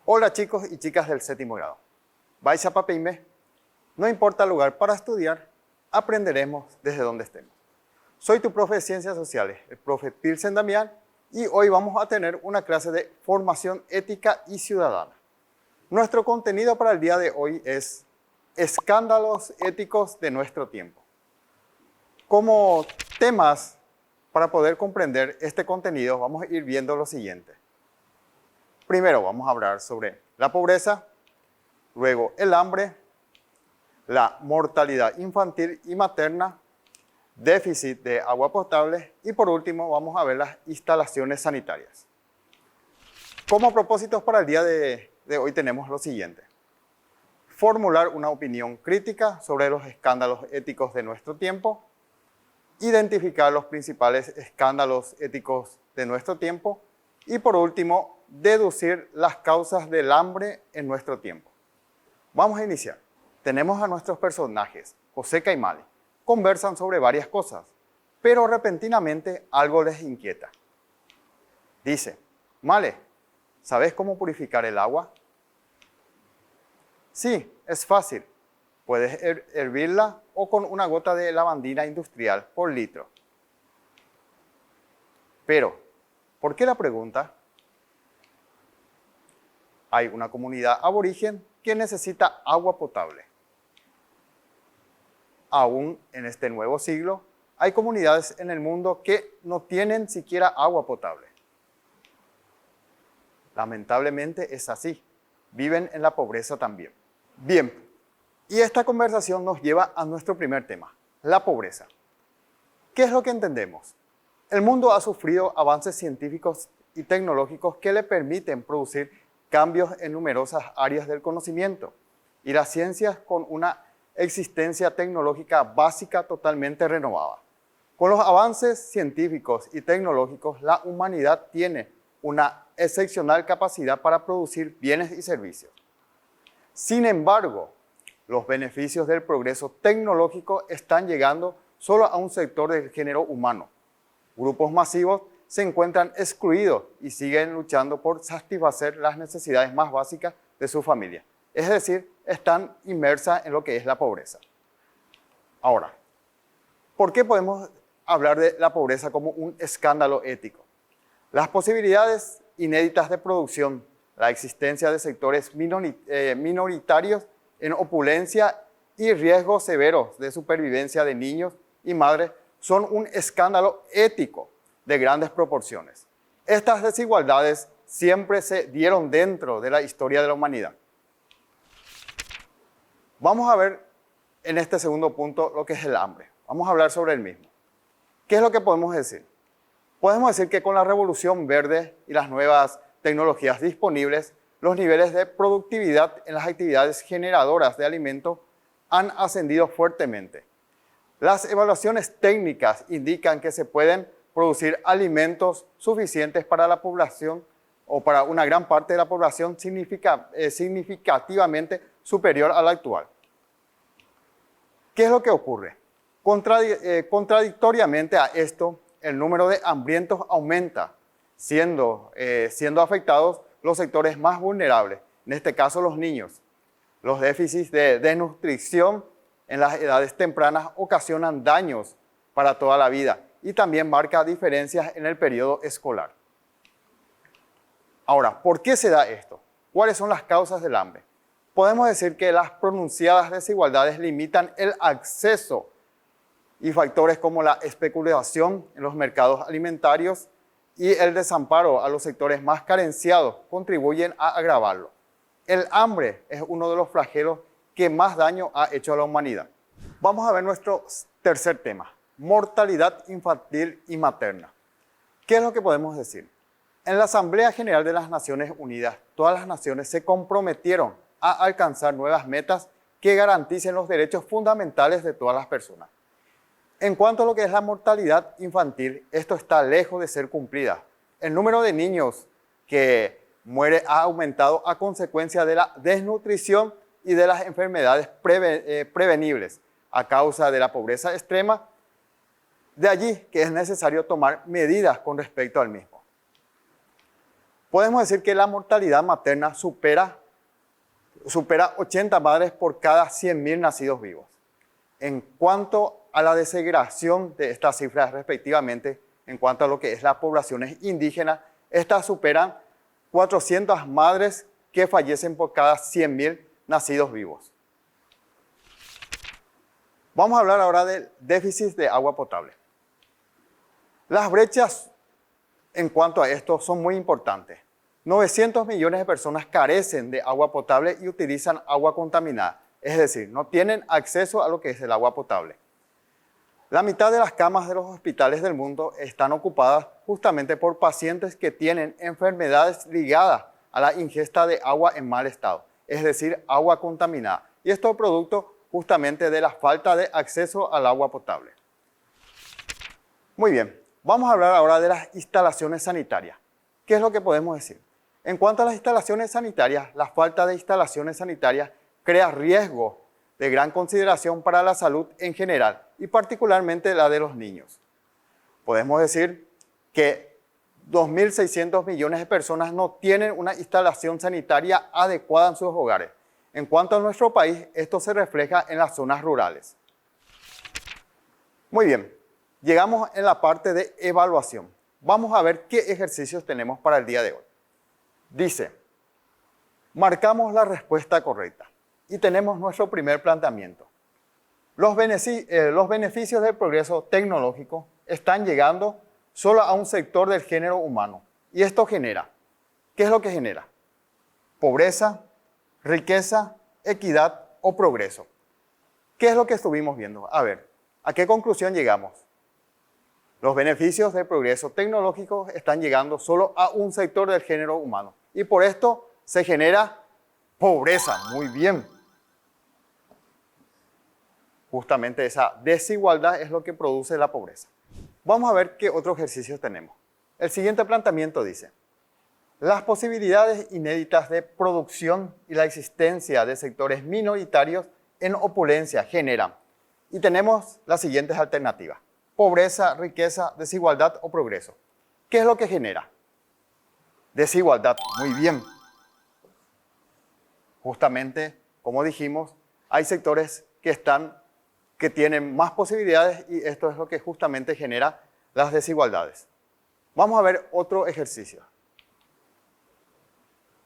Hola chicos y chicas del séptimo grado. Vais a Papeime. No importa el lugar para estudiar, aprenderemos desde donde estemos. Soy tu profe de Ciencias Sociales, el profe Pilsen Damián, y hoy vamos a tener una clase de formación ética y ciudadana. Nuestro contenido para el día de hoy es escándalos éticos de nuestro tiempo. Como temas para poder comprender este contenido, vamos a ir viendo lo siguiente. Primero vamos a hablar sobre la pobreza, luego el hambre, la mortalidad infantil y materna, déficit de agua potable y por último vamos a ver las instalaciones sanitarias. Como propósitos para el día de hoy tenemos lo siguiente. Formular una opinión crítica sobre los escándalos éticos de nuestro tiempo, identificar los principales escándalos éticos de nuestro tiempo y por último, deducir las causas del hambre en nuestro tiempo. Vamos a iniciar. Tenemos a nuestros personajes, Joseca y Male. Conversan sobre varias cosas, pero repentinamente algo les inquieta. Dice, Male, ¿sabes cómo purificar el agua? Sí, es fácil. Puedes hervirla o con una gota de lavandina industrial por litro. Pero, ¿por qué la pregunta? Hay una comunidad aborigen que necesita agua potable. Aún en este nuevo siglo, hay comunidades en el mundo que no tienen siquiera agua potable. Lamentablemente es así. Viven en la pobreza también. Bien, y esta conversación nos lleva a nuestro primer tema, la pobreza. ¿Qué es lo que entendemos? El mundo ha sufrido avances científicos y tecnológicos que le permiten producir cambios en numerosas áreas del conocimiento y las ciencias con una existencia tecnológica básica totalmente renovada. Con los avances científicos y tecnológicos, la humanidad tiene una excepcional capacidad para producir bienes y servicios. Sin embargo, los beneficios del progreso tecnológico están llegando solo a un sector del género humano. Grupos masivos se encuentran excluidos y siguen luchando por satisfacer las necesidades más básicas de su familia. Es decir, están inmersas en lo que es la pobreza. Ahora, ¿por qué podemos hablar de la pobreza como un escándalo ético? Las posibilidades inéditas de producción, la existencia de sectores minoritarios en opulencia y riesgos severos de supervivencia de niños y madres son un escándalo ético de grandes proporciones. Estas desigualdades siempre se dieron dentro de la historia de la humanidad. Vamos a ver en este segundo punto lo que es el hambre. Vamos a hablar sobre el mismo. ¿Qué es lo que podemos decir? Podemos decir que con la revolución verde y las nuevas tecnologías disponibles, los niveles de productividad en las actividades generadoras de alimentos han ascendido fuertemente. Las evaluaciones técnicas indican que se pueden producir alimentos suficientes para la población o para una gran parte de la población significativamente superior a la actual. ¿Qué es lo que ocurre? Contradictoriamente a esto, el número de hambrientos aumenta, siendo afectados los sectores más vulnerables, en este caso los niños. Los déficits de desnutrición en las edades tempranas ocasionan daños para toda la vida y también marca diferencias en el periodo escolar. Ahora, ¿por qué se da esto? ¿Cuáles son las causas del hambre? Podemos decir que las pronunciadas desigualdades limitan el acceso y factores como la especulación en los mercados alimentarios y el desamparo a los sectores más carenciados contribuyen a agravarlo. El hambre es uno de los flagelos que más daño ha hecho a la humanidad. Vamos a ver nuestro tercer tema, mortalidad infantil y materna. ¿Qué es lo que podemos decir? En la Asamblea General de las Naciones Unidas, todas las naciones se comprometieron a alcanzar nuevas metas que garanticen los derechos fundamentales de todas las personas. En cuanto a lo que es la mortalidad infantil, esto está lejos de ser cumplida. El número de niños que muere ha aumentado a consecuencia de la desnutrición y de las enfermedades prevenibles a causa de la pobreza extrema. De allí que es necesario tomar medidas con respecto al mismo. Podemos decir que la mortalidad materna supera 80 madres por cada 100.000 nacidos vivos. En cuanto a la desagregación de estas cifras respectivamente, en cuanto a lo que es las poblaciones indígenas, estas superan 400 madres que fallecen por cada 100.000 nacidos vivos. Vamos a hablar ahora del déficit de agua potable. Las brechas en cuanto a esto son muy importantes. 900 millones de personas carecen de agua potable y utilizan agua contaminada, es decir, no tienen acceso a lo que es el agua potable. La mitad de las camas de los hospitales del mundo están ocupadas justamente por pacientes que tienen enfermedades ligadas a la ingesta de agua en mal estado, es decir, agua contaminada. Y esto es producto justamente de la falta de acceso al agua potable. Muy bien, vamos a hablar ahora de las instalaciones sanitarias. ¿Qué es lo que podemos decir? En cuanto a las instalaciones sanitarias, la falta de instalaciones sanitarias crea riesgo de gran consideración para la salud en general y particularmente la de los niños. Podemos decir que 2.600 millones de personas no tienen una instalación sanitaria adecuada en sus hogares. En cuanto a nuestro país, esto se refleja en las zonas rurales. Muy bien, llegamos en la parte de evaluación. Vamos a ver qué ejercicios tenemos para el día de hoy. Dice, marcamos la respuesta correcta y tenemos nuestro primer planteamiento. Los beneficios del progreso tecnológico están llegando solo a un sector del género humano. Y esto genera, ¿qué es lo que genera? Pobreza, riqueza, equidad o progreso. ¿Qué es lo que estuvimos viendo? A ver, ¿a qué conclusión llegamos? Los beneficios del progreso tecnológico están llegando solo a un sector del género humano. Y por esto se genera pobreza. Muy bien. Justamente esa desigualdad es lo que produce la pobreza. Vamos a ver qué otros ejercicios tenemos. El siguiente planteamiento dice, las posibilidades inéditas de producción y la existencia de sectores minoritarios en opulencia generan. Y tenemos las siguientes alternativas. Pobreza, riqueza, desigualdad o progreso. ¿Qué es lo que genera? Desigualdad. Muy bien. Justamente, como dijimos, hay sectores que tienen más posibilidades y esto es lo que justamente genera las desigualdades. Vamos a ver otro ejercicio.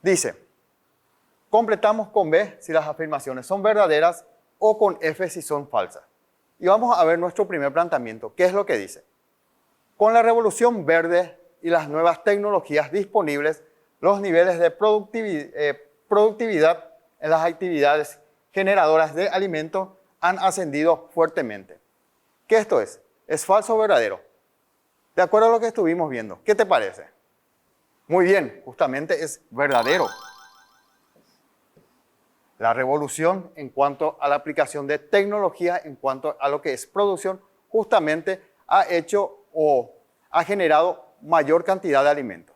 Dice, completamos con B si las afirmaciones son verdaderas o con F si son falsas. Y vamos a ver nuestro primer planteamiento. ¿Qué es lo que dice? Con la revolución verde y las nuevas tecnologías disponibles, los niveles de productividad en las actividades generadoras de alimentos han ascendido fuertemente. ¿Qué esto es? ¿Es falso o verdadero? De acuerdo a lo que estuvimos viendo, ¿qué te parece? Muy bien, justamente es verdadero. La revolución en cuanto a la aplicación de tecnología, en cuanto a lo que es producción, justamente ha hecho o ha generado mayor cantidad de alimentos.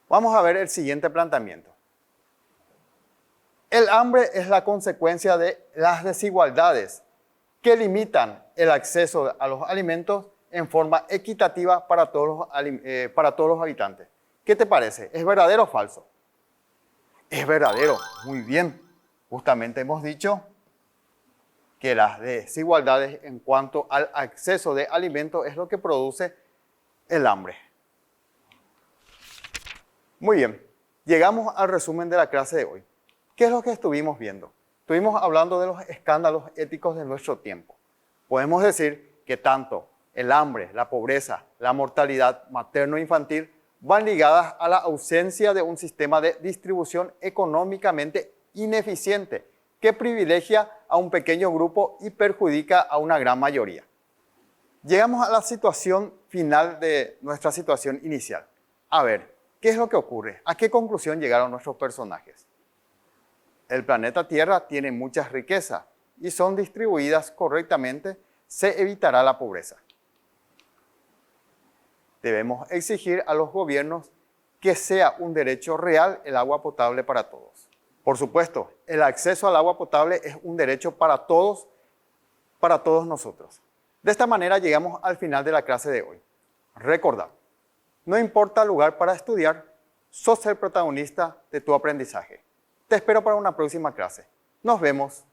Vamos a ver el siguiente planteamiento. El hambre es la consecuencia de las desigualdades que limitan el acceso a los alimentos en forma equitativa para todos los habitantes. ¿Qué te parece? ¿Es verdadero o falso? Es verdadero, muy bien. Justamente hemos dicho que las desigualdades en cuanto al acceso de alimentos es lo que produce el hambre. Muy bien, llegamos al resumen de la clase de hoy. ¿Qué es lo que estuvimos viendo? Estuvimos hablando de los escándalos éticos de nuestro tiempo. Podemos decir que tanto el hambre, la pobreza, la mortalidad materno-infantil van ligadas a la ausencia de un sistema de distribución económicamente ineficiente que privilegia a un pequeño grupo y perjudica a una gran mayoría. Llegamos a la situación final de nuestra situación inicial. A ver, ¿qué es lo que ocurre? ¿A qué conclusión llegaron nuestros personajes? El planeta Tierra tiene muchas riquezas y son distribuidas correctamente, se evitará la pobreza. Debemos exigir a los gobiernos que sea un derecho real el agua potable para todos. Por supuesto, el acceso al agua potable es un derecho para todos nosotros. De esta manera llegamos al final de la clase de hoy. Recordad, no importa el lugar para estudiar, sos el protagonista de tu aprendizaje. Te espero para una próxima clase. Nos vemos.